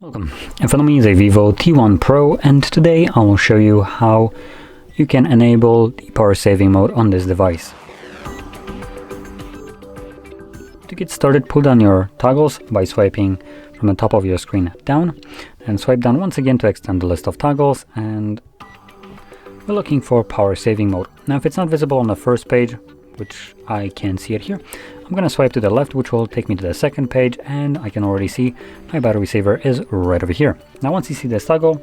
Welcome. In front of me is a VIVO T1 Pro, and today I will show you how you can enable the power saving mode on this device. To get started, pull down your toggles by swiping from the top of your screen down, and swipe down once again to extend the list of toggles, and we're looking for power saving mode. Now if it's not visible on the first page, which I can see it here, I'm going to swipe to the left, which will take me to the second page, and I can already see my battery saver is right over here. Now once you see this toggle,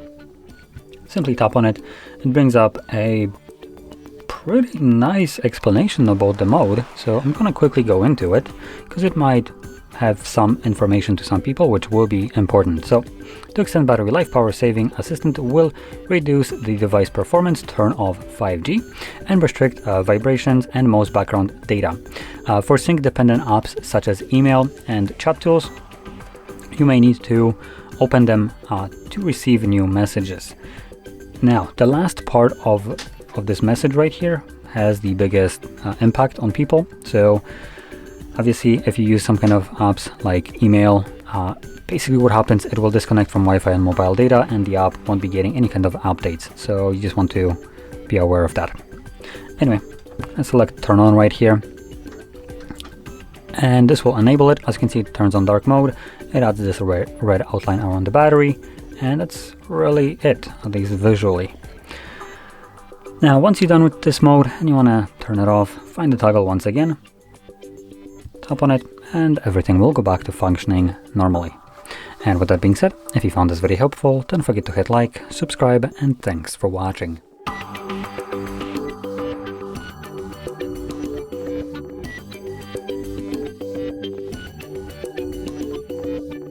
simply tap on it. It brings up a pretty nice explanation about the mode, so I'm going to quickly go into it because it might have some information to some people which will be important. So to extend battery life, power saving assistant will reduce the device performance, turn off 5G, and restrict vibrations and most background data. For sync dependent apps such as email and chat tools, you may need to open them to receive new messages. Now the last part of this message right here has the biggest impact on people. So obviously, if you use some kind of apps like email, basically what happens, it will disconnect from Wi-Fi and mobile data, and the app won't be getting any kind of updates. So you just want to be aware of that. Anyway, I select turn on right here, and this will enable it. As you can see, it turns on dark mode. It adds this red outline around the battery, and that's really it, at least visually. Now, once you're done with this mode and you want to turn it off, find the toggle once again, tap on it, and everything will go back to functioning normally. And with that being said, if you found this video helpful, don't forget to hit like, subscribe, and thanks for watching.